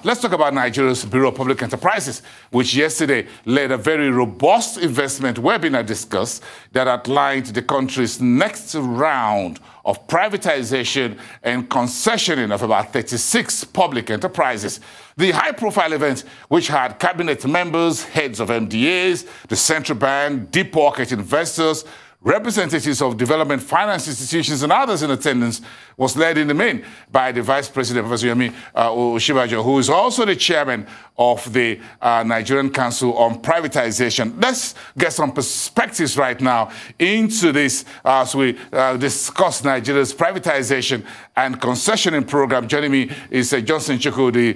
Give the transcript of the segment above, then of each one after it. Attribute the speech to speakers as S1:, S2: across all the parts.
S1: let's talk about Nigeria's Bureau of Public Enterprises, which yesterday led a very robust investment webinar discussed that outlined the country's next round of privatization and concessioning of about 36 public enterprises. The high-profile event, which had cabinet members, heads of MDAs, the central bank, deep-pocket investors, representatives of development finance institutions and others in attendance, was led in the main by the Vice President, Professor Yemi Osinbajo, who is also the chairman of the Nigerian Council on Privatization. Let's get some perspectives right now into this as we discuss Nigeria's privatization and concessioning program. Joining me is Johnson Chukwu, the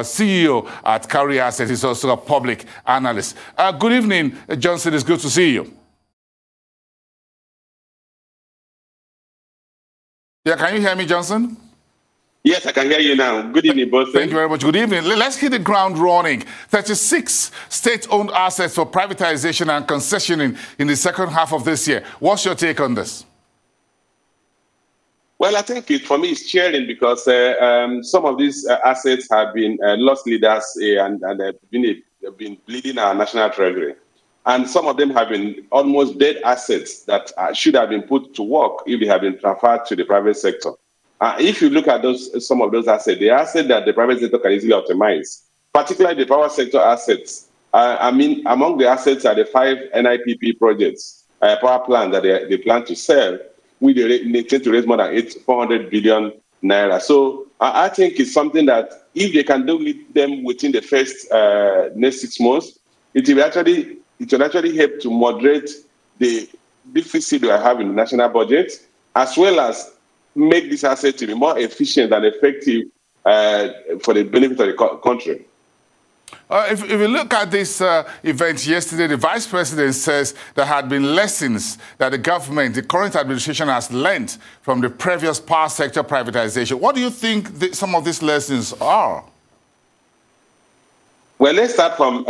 S1: CEO at Cowry Asset. He's also a public analyst. Good evening, Johnson. It's good to see you. Yeah, can you hear me, Johnson?
S2: Yes, I can hear you now. Good evening, both.
S1: Thank you very much. Good evening. Let's hit the ground running. 36 state-owned assets for privatization and concessioning in the second half of this year. What's your take on this?
S2: Well, I think for me it's cheering because some of these assets have been lost leaders and have been bleeding our national treasury. And some of them have been almost dead assets that should have been put to work if they have been transferred to the private sector. If you look at some of those assets, the assets that the private sector can easily optimize, particularly the power sector assets. Among the assets are the 5 NIPP projects, power plant that they plan to sell. They intend to raise more than 400 billion naira. So I think it's something that if they can do them within the first next 6 months, it will actually help to moderate the deficit we have in the national budget, as well as make this asset to be more efficient and effective for the benefit of the country.
S1: If we look at this event yesterday, the Vice President says there had been lessons that the government, the current administration, has learned from the previous power sector privatization. What do you think some of these lessons are?
S2: Well, let's start from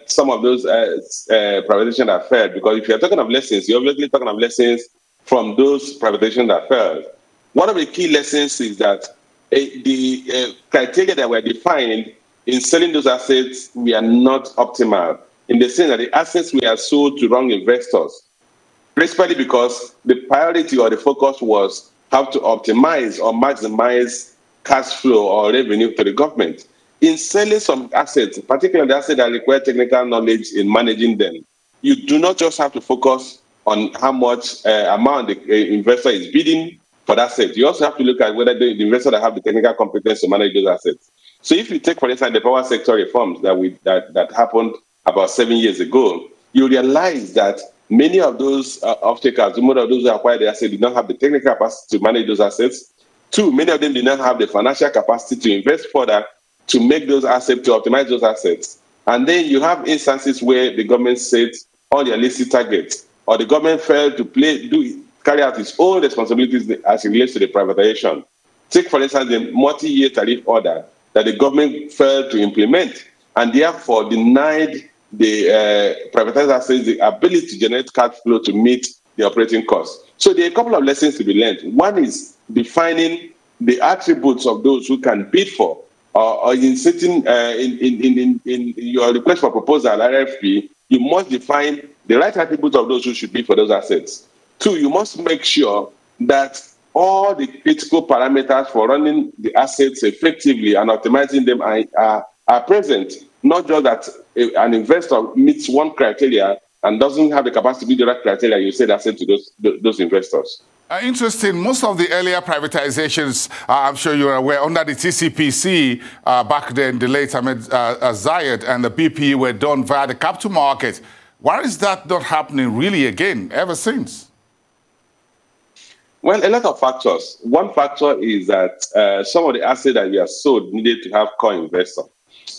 S2: some of those privatization that failed, because if you're talking of lessons, you're obviously talking of lessons from those privatization that failed. One of the key lessons is that the criteria that were defined in selling those assets were not optimal, in the sense that the assets were sold to wrong investors, principally because the priority or the focus was how to optimize or maximize cash flow or revenue to the government. In selling some assets, particularly the assets that require technical knowledge in managing them, you do not just have to focus on how much amount the investor is bidding for that asset. You also have to look at whether the investor that have the technical competence to manage those assets. So if you take, for instance, the power sector reforms that happened about 7 years ago, you realize that many of those off-takers, most of those who acquired the assets, did not have the technical capacity to manage those assets. 2, many of them did not have the financial capacity to invest further to make those assets, to optimize those assets. And then you have instances where the government set unrealistic targets, or the government failed to carry out its own responsibilities as it relates to the privatization. Take, for instance, the multi-year tariff order that the government failed to implement, and therefore denied the privatized assets the ability to generate cash flow to meet the operating costs. So there are a couple of lessons to be learned. One is defining the attributes of those who can bid for, or in certain in your request for proposal, RFP, you must define the right attributes of those who should bid for those assets. 2, you must make sure that all the critical parameters for running the assets effectively and optimizing them are present. Not just that an investor meets one criteria and doesn't have the capacity to meet the right criteria, you say that's it to those investors.
S1: Interesting. Most of the earlier privatizations, I'm sure you're aware, under the TCPC, back then, the late Ahmed Zayed and the BP were done via the capital market. Why is that not happening really again ever since?
S2: Well, a lot of factors. One factor is that some of the assets that we have sold needed to have core investors.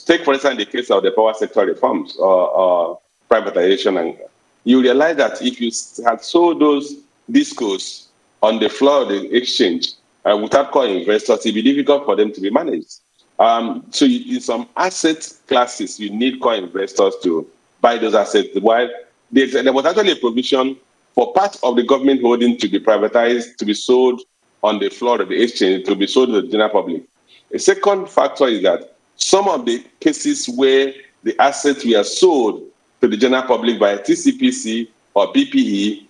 S2: Take, for instance, the case of the power sector reforms or privatization. And you realize that if you had sold those discos on the floor of the exchange without core investors, it would be difficult for them to be managed. So in some asset classes, you need core investors to buy those assets. While there was actually a provision for part of the government holding to be privatized, to be sold on the floor of the exchange, to be sold to the general public. A second factor is that some of the cases where the assets were sold to the general public by TCPC or BPE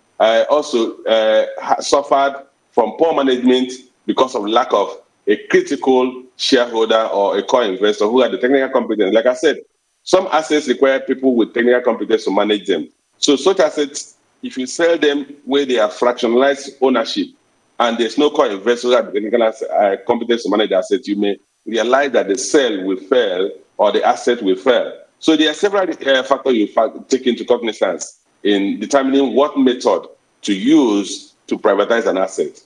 S2: also suffered from poor management because of lack of a critical shareholder or a core investor who had the technical competence. Like I said, some assets require people with technical competence to manage them. So such assets, if you sell them where they are fractionalized ownership and there's no core investor who have the technical competence to manage the assets, you may realize that the sale will fail or the asset will fail. So there are several factors you take into cognizance in determining what method to use to privatize an asset.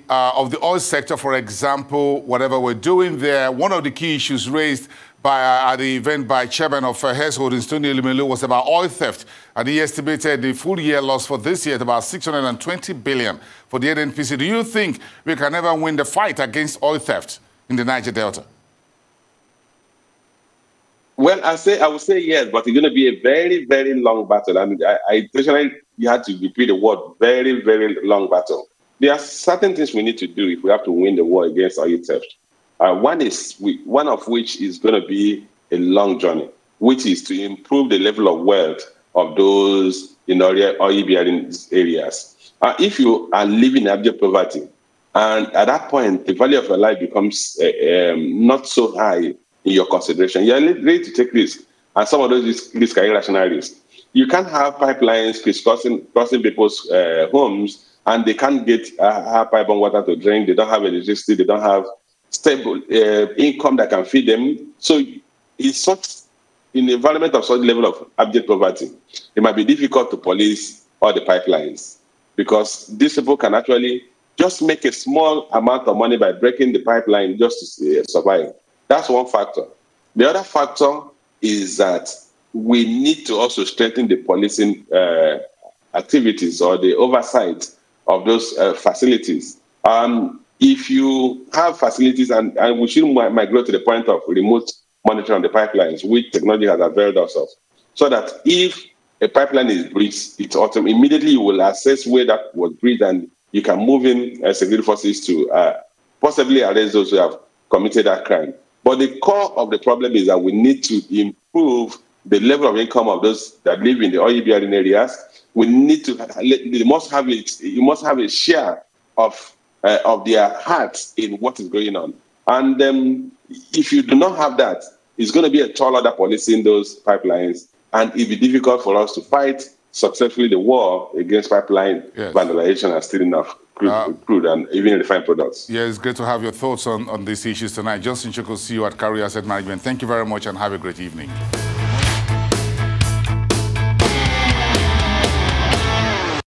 S1: Of the oil sector, for example, whatever we're doing there, one of the key issues raised by, at the event by Chairman of Hess Holdings, Tony Elumelu, was about oil theft. And he estimated the full year loss for this year at about $620 billion for the NNPC. Do you think we can ever win the fight against oil theft in the Niger Delta?
S2: Well, I would say yes, but it's going to be a very, very long battle. And I personally, you had to repeat the word, very, very long battle. There are certain things we need to do if we have to win the war against oil theft. One of which is going to be a long journey, which is to improve the level of wealth of those in oil-bearing areas. If you are living in abject poverty, and at that point, the value of your life becomes not so high in your consideration, you're ready to take risks, and some of those risks are irrational risks. You can't have pipelines crossing people's homes, and they can't get pipe-borne water to drink. They don't have electricity. They don't have stable income that can feed them. So it's such, in the environment of such level of abject poverty, it might be difficult to police all the pipelines because these people can actually just make a small amount of money by breaking the pipeline just to survive. That's one factor. The other factor is that we need to also strengthen the policing activities or the oversight of those facilities. If you have facilities, and we should migrate to the point of remote monitoring on the pipelines, which technology has availed us of, so that if a pipeline is breached, immediately you will assess where that was breached, and you can move in security forces to possibly arrest those who have committed that crime. But the core of the problem is that we need to improve the level of income of those that live in the oil-bearing areas. We need to, you must have a share of their hearts in what is going on. And if you do not have that, it's going to be a tall order policing those pipelines, and it'll be difficult for us to fight successfully the war against pipeline vandalization and stealing of crude and even refined products.
S1: Yeah, it's great to have your thoughts on these issues tonight. Johnson Chukwu, CEO at Karu Asset Management. Thank you very much and have a great evening.